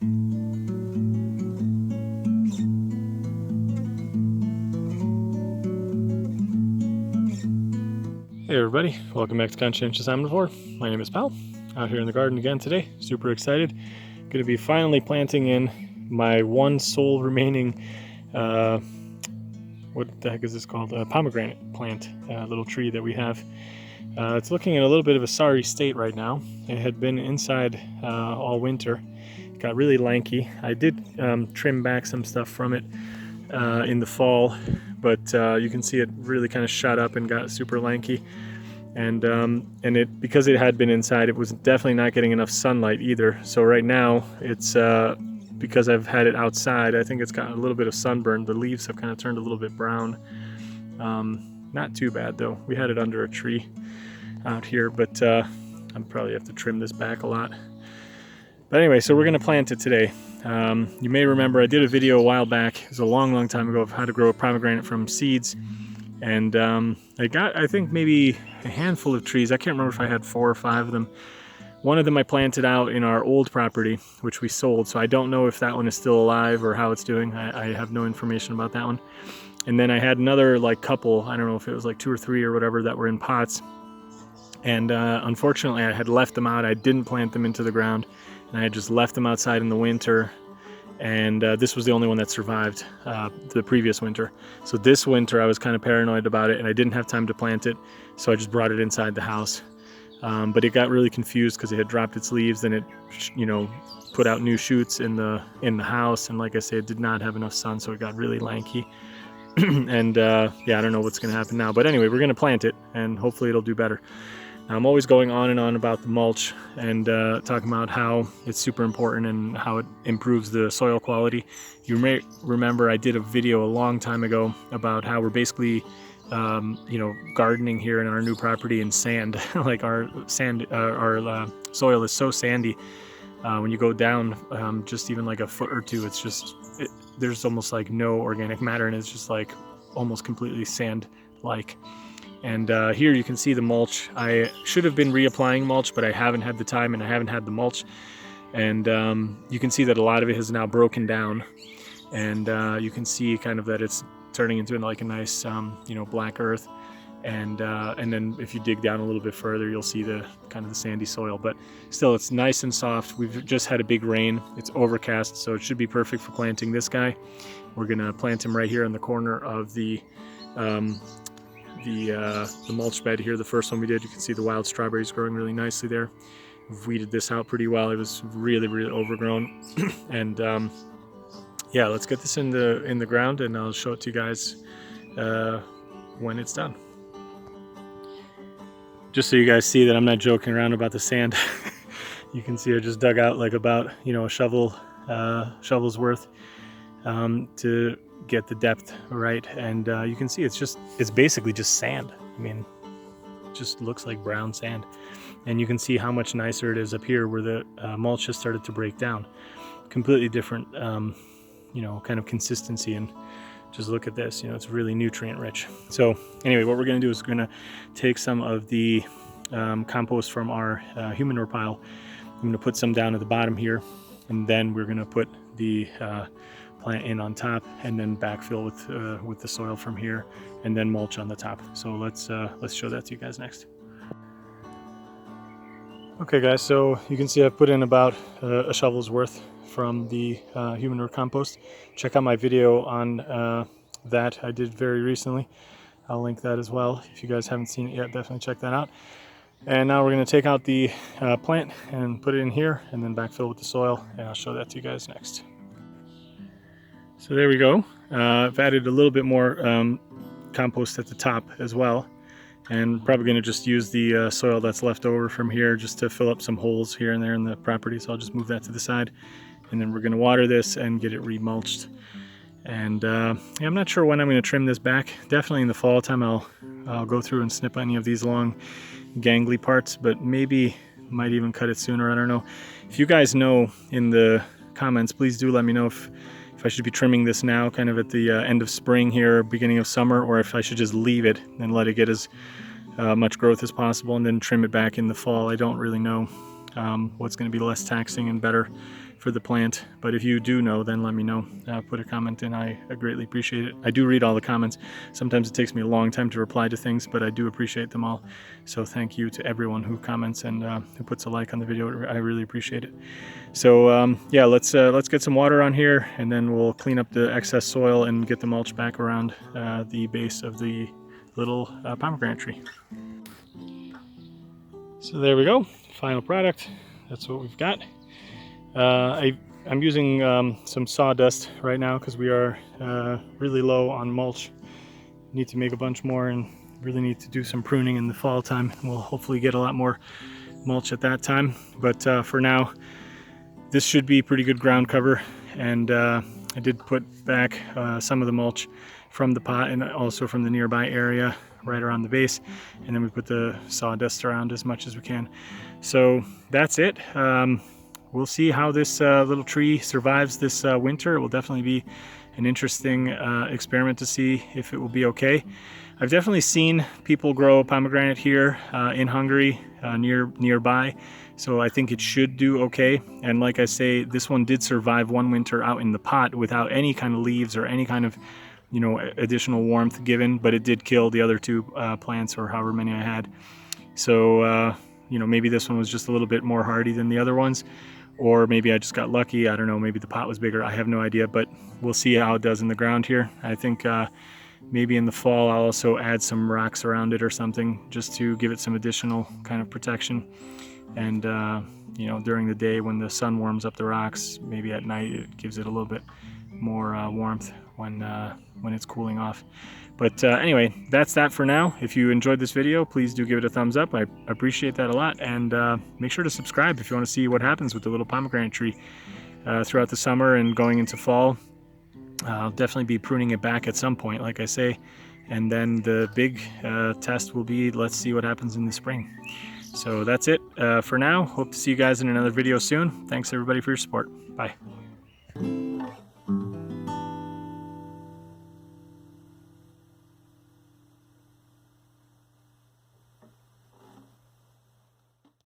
Hey everybody, welcome back to Conscientious Omnivore. My name is Pal, out here in the garden again today. Super excited. Going to be finally planting in my one sole remaining, what the heck is this called? A pomegranate plant, a little tree that we have. It's looking in a little bit of a sorry state right now. It had been inside all winter. It got really lanky. I did trim back some stuff from it in the fall, but you can see it really kind of shot up and got super lanky. And it, because it had been inside, it was definitely not getting enough sunlight either. So right now it's because I've had it outside, I think it's gotten a little bit of sunburn. The leaves have kind of turned a little bit brown. Not too bad though. We had it under a tree out here, but I'll probably have to trim this back a lot. But anyway, so we're going to plant it today. You may remember I did a video a while back, it was a long time ago, of how to grow a pomegranate from seeds. And I got, I think, maybe a handful of trees. I can't remember if I had 4 or 5 of them. One of them I planted out in our old property, which we sold. So I don't know if that one is still alive or how it's doing. I have no information about that one. And then I had another like couple, I don't know if it was like 2 or 3 or whatever, that were in pots. And unfortunately I had left them out. I didn't plant them into the ground. And I had just left them outside in the winter. And this was the only one that survived the previous winter. So this winter I was kind of paranoid about it, and I didn't have time to plant it, so I just brought it inside the house. But it got really confused because it had dropped its leaves, and it, you know, put out new shoots in the house. And like I said, it did not have enough sun, so it got really lanky. And yeah, I don't know what's going to happen now. But anyway, we're going to plant it, and hopefully it'll do better. I'm always going on and on about the mulch and talking about how it's super important and how it improves the soil quality. You may remember I did a video a long time ago about how we're basically, you know, gardening here in our new property in sand. Like our soil is so sandy. When you go down just even like a foot or two, it's just, there's almost like no organic matter, and it's just like almost completely sand-like. And here you can see the mulch. I should have been reapplying mulch, but I haven't had the time and I haven't had the mulch. And you can see that a lot of it has now broken down. And you can see kind of that it's turning into like a nice, you know, black earth. And then if you dig down a little bit further, you'll see the kind of the sandy soil. But still, it's nice and soft. We've just had a big rain. It's overcast, so it should be perfect for planting this guy. We're gonna plant him right here in the corner of the mulch bed here. The first one we did, you can see the wild strawberries growing really nicely there. We've weeded this out pretty well. It was really overgrown. And yeah, let's get this in the ground, and I'll show it to you guys when it's done. Just so you guys see that I'm not joking around about the sand. You can see I just dug out like about, you know, a shovel's worth to get the depth right. And you can see it's basically just sand. I mean, it just looks like brown sand. And you can see how much nicer it is up here where the mulch has started to break down. Completely different, you know, kind of consistency. And just look at this, you know, it's really nutrient rich. So anyway, what we're going to do is we're going to take some of the compost from our Humanure pile. I'm going to put some down at the bottom here, and then we're going to put the plant in on top, and then backfill with the soil from here, and then mulch on the top. So let's show that to you guys next. Okay guys, so you can see I put in about a shovel's worth from the Humanure compost. Check out my video on that I did very recently. I'll link that as well. If you guys haven't seen it yet, definitely check that out. And now we're going to take out the plant and put it in here, and then backfill with the soil, and I'll show that to you guys next. So there we go. I've added a little bit more compost at the top as well, and probably going to just use the soil that's left over from here just to fill up some holes here and there in the property. So I'll just move that to the side, and then we're going to water this and get it remulched. And yeah, I'm not sure when I'm going to trim this back. Definitely in the fall time I'll go through and snip any of these long gangly parts, but maybe might even cut it sooner. I don't know. If you guys know in the comments, please do let me know if I should be trimming this now, kind of at the end of spring here, beginning of summer, or if I should just leave it and let it get as much growth as possible and then trim it back in the fall. I don't really know what's going to be less taxing and better for the plant. But if you do know, then let me know. Put a comment in. I greatly appreciate it. I do read all the comments. Sometimes it takes me a long time to reply to things, but I do appreciate them all. So thank you to everyone who comments and who puts a like on the video. I really appreciate it. So yeah, let's get some water on here, and then we'll clean up the excess soil and get the mulch back around the base of the little pomegranate tree. So there we go, final product. That's what we've got. I'm using some sawdust right now because we are really low on mulch. Need to make a bunch more and really need to do some pruning in the fall time. We'll hopefully get a lot more mulch at that time, but for now this should be pretty good ground cover. And I did put back some of the mulch from the pot and also from the nearby area right around the base, and then we put the sawdust around as much as we can. So that's it. We'll see how this little tree survives this winter. It will definitely be an interesting experiment to see if it will be okay. I've definitely seen people grow pomegranate here in Hungary nearby, so I think it should do okay. And like I say, this one did survive one winter out in the pot without any kind of leaves or any kind of, you know, additional warmth given, but it did kill the other two plants, or however many I had. So you know, maybe this one was just a little bit more hardy than the other ones, or maybe I just got lucky. I don't know, maybe the pot was bigger. I have no idea, but we'll see how it does in the ground here. I think maybe in the fall I'll also add some rocks around it or something, just to give it some additional kind of protection. And you know, during the day when the sun warms up the rocks, maybe at night it gives it a little bit more warmth when it's cooling off. But anyway, that's that for now. If you enjoyed this video, please do give it a thumbs up. I appreciate that a lot. And make sure to subscribe if you want to see what happens with the little pomegranate tree throughout the summer and going into fall. I'll definitely be pruning it back at some point, like I say. And then the big test will be, let's see what happens in the spring. So that's it for now. Hope to see you guys in another video soon. Thanks everybody for your support. Bye.